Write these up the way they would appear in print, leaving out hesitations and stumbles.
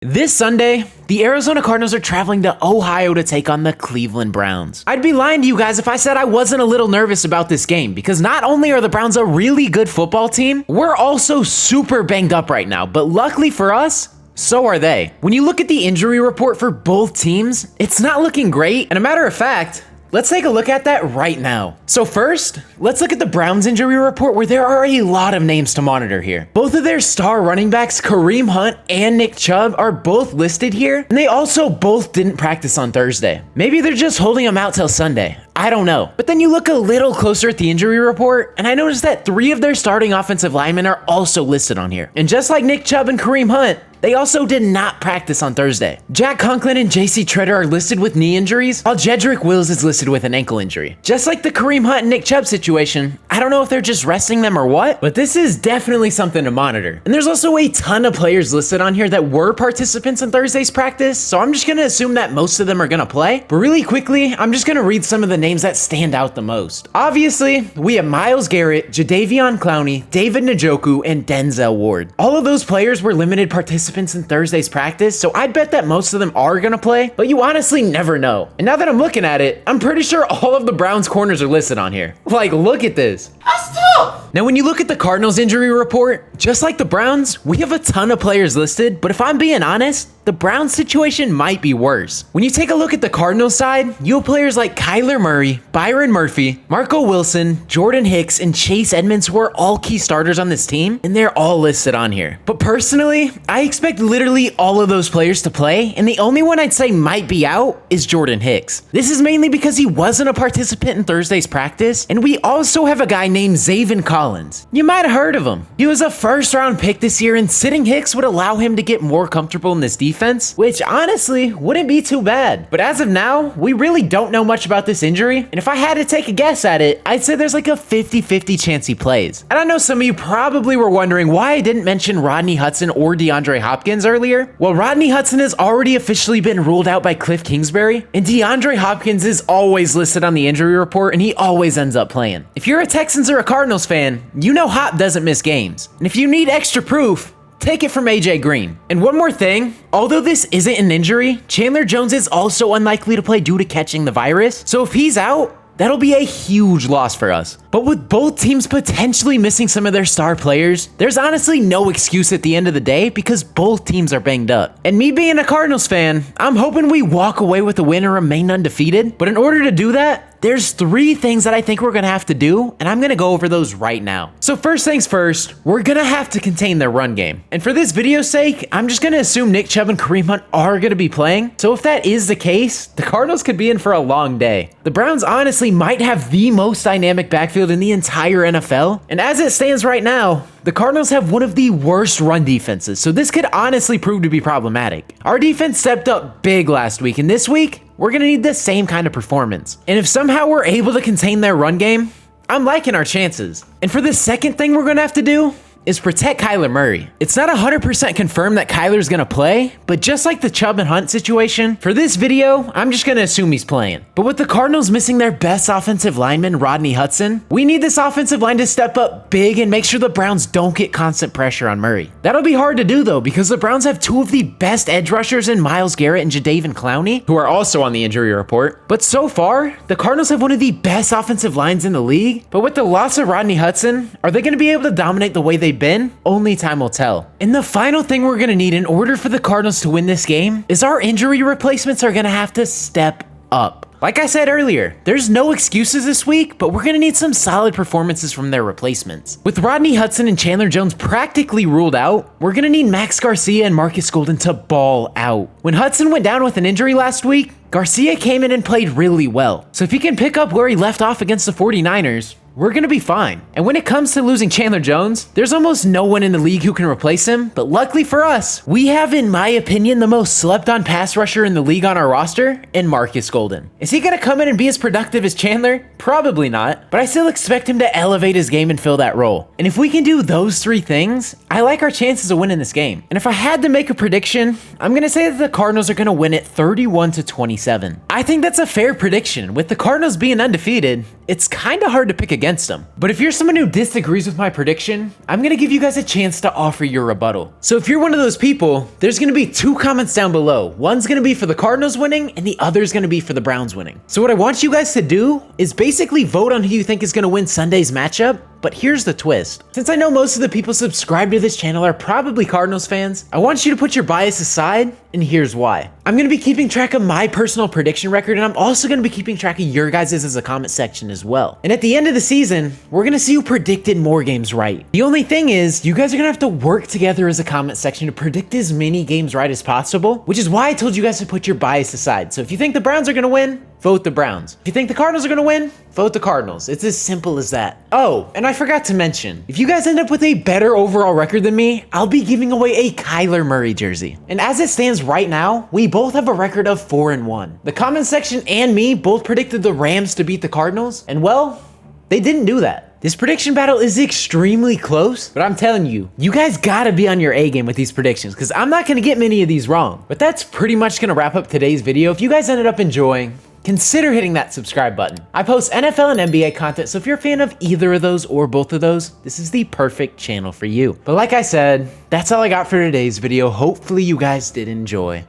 This Sunday, the Arizona Cardinals are traveling to Ohio to take on the Cleveland Browns. I'd be lying to you guys if I said I wasn't a little nervous about this game, because not only are the Browns a really good football team, we're also super banged up right now, but luckily for us, so are they. When you look at the injury report for both teams, it's not looking great, and a matter of fact, let's take a look at that right now. So first, let's look at the Browns injury report where there are a lot of names to monitor here. Both of their star running backs, Kareem Hunt and Nick Chubb, are both listed here, and they also both didn't practice on Thursday. Maybe they're just holding them out till Sunday. I don't know. But then you look a little closer at the injury report, and I noticed that 3 of their starting offensive linemen are also listed on here. And just like Nick Chubb and Kareem Hunt, they also did not practice on Thursday. Jack Conklin and JC Tretter are listed with knee injuries, while Jedrick Wills is listed with an ankle injury. Just like the Kareem Hunt and Nick Chubb situation, I don't know if they're just resting them or what, but this is definitely something to monitor. And there's also a ton of players listed on here that were participants in Thursday's practice, so I'm just gonna assume that most of them are gonna play. But really quickly, I'm just gonna read some of the names that stand out the most. Obviously, we have Myles Garrett, Jadeveon Clowney, David Njoku, and Denzel Ward. All of those players were limited participants in Thursday's practice, so I'd bet that most of them are gonna play, but you honestly never know. And now that I'm looking at it, I'm pretty sure all of the Browns corners are listed on here. Like, look at this. That's tough! Now, when you look at the Cardinals injury report, just like the Browns, we have a ton of players listed, but if I'm being honest, the Browns situation might be worse. When you take a look at the Cardinals side, you have players like Kyler Murray, Byron Muprhy, Marco Wilson, Jordan Hicks, and Chase Edmonds, who are all key starters on this team, and they're all listed on here. But personally, I expect literally all of those players to play, and the only one I'd say might be out is Jordan Hicks. This is mainly because he wasn't a participant in Thursday's practice, and we also have a guy named Zaven Collins. You might have heard of him. He was a first-round pick this year, and sitting Hicks would allow him to get more comfortable in this defense, which honestly wouldn't be too bad. But as of now, we really don't know much about this injury, and if I had to take a guess at it, I'd say there's like a 50-50 chance he plays. And I know some of you probably were wondering why I didn't mention Rodney Hudson or Deandre Hopkins earlier. Well, Rodney Hudson has already officially been ruled out by Cliff Kingsbury, and Deandre Hopkins is always listed on the injury report, and he always ends up playing. If you're a Texans or a Cardinals fan, you know Hop doesn't miss games. And if you need extra proof, take it from AJ Green. And one more thing, although this isn't an injury, Chandler Jones is also unlikely to play due to catching the virus. So if he's out, that'll be a huge loss for us. But with both teams potentially missing some of their star players, there's honestly no excuse at the end of the day because both teams are banged up. And me being a Cardinals fan, I'm hoping we walk away with a win and remain undefeated. But in order to do that, there's 3 things that I think we're gonna have to do, and I'm gonna go over those right now. So first things first, we're gonna have to contain their run game. And for this video's sake, I'm just gonna assume Nick Chubb and Kareem Hunt are gonna be playing. So if that is the case, the Cardinals could be in for a long day. The Browns honestly might have the most dynamic backfield in the entire NFL. And as it stands right now, the Cardinals have one of the worst run defenses, so this could honestly prove to be problematic. Our defense stepped up big last week, and this week, we're gonna need the same kind of performance. And if somehow we're able to contain their run game, I'm liking our chances. And for the second thing we're gonna have to do is protect Kyler Murray. It's not 100% confirmed that Kyler's gonna play, but just like the Chubb and Hunt situation, for this video, I'm just gonna assume he's playing. But with the Cardinals missing their best offensive lineman, Rodney Hudson, we need this offensive line to step up big and make sure the Browns don't get constant pressure on Murray. That'll be hard to do though, because the Browns have 2 of the best edge rushers in Myles Garrett and Jadeveon Clowney, who are also on the injury report. But so far, the Cardinals have one of the best offensive lines in the league, but with the loss of Rodney Hudson, are they gonna be able to dominate the way they've been? Only time will tell. And the final thing we're gonna need in order for the Cardinals to win this game is our injury replacements are gonna have to step up. Like I said earlier, there's no excuses this week, but we're gonna need some solid performances from their replacements. With Rodney Hudson and Chandler Jones practically ruled out, we're gonna need Max Garcia and Marcus Golden to ball out. When Hudson went down with an injury last week, Garcia came in and played really well. So if he can pick up where he left off against the 49ers, we're gonna be fine. And when it comes to losing Chandler Jones, there's almost no one in the league who can replace him, but luckily for us, we have, in my opinion, the most slept-on pass rusher in the league on our roster, in Marcus Golden. Is he gonna come in and be as productive as Chandler? Probably not, but I still expect him to elevate his game and fill that role. And if we can do those 3 things, I like our chances of winning this game. And if I had to make a prediction, I'm gonna say that the Cardinals are gonna win it 31-27. I I think that's a fair prediction. With the Cardinals being undefeated, it's kind of hard to pick against them. But if you're someone who disagrees with my prediction, I'm gonna give you guys a chance to offer your rebuttal. So if you're one of those people, there's gonna be 2 comments down below. One's gonna be for the Cardinals winning, and the other's gonna be for the Browns winning. So what I want you guys to do is basically vote on who you think is gonna win Sunday's matchup. But here's the twist. Since I know most of the people subscribed to this channel are probably Cardinals fans, I want you to put your bias aside, and here's why. I'm gonna be keeping track of my personal prediction record, and I'm also gonna be keeping track of your guys' as a comment section as well. And at the end of the season, we're gonna see who predicted more games right. The only thing is, you guys are gonna have to work together as a comment section to predict as many games right as possible, which is why I told you guys to put your bias aside. So if you think the Browns are gonna win, vote the Browns. If you think the Cardinals are gonna win, vote the Cardinals. It's as simple as that. Oh, and I forgot to mention, if you guys end up with a better overall record than me, I'll be giving away a Kyler Murray jersey. And as it stands right now, we both have a record of 4-1. The comment section and me both predicted the Rams to beat the Cardinals, and well, they didn't do that. This prediction battle is extremely close, but I'm telling you, you guys gotta be on your A game with these predictions, because I'm not gonna get many of these wrong. But that's pretty much gonna wrap up today's video. If you guys ended up enjoying, consider hitting that subscribe button. I post NFL and NBA content, so if you're a fan of either of those or both of those, this is the perfect channel for you. But like I said, that's all I got for today's video. Hopefully you guys did enjoy.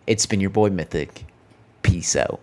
It's been your boy Mythic. Peace out.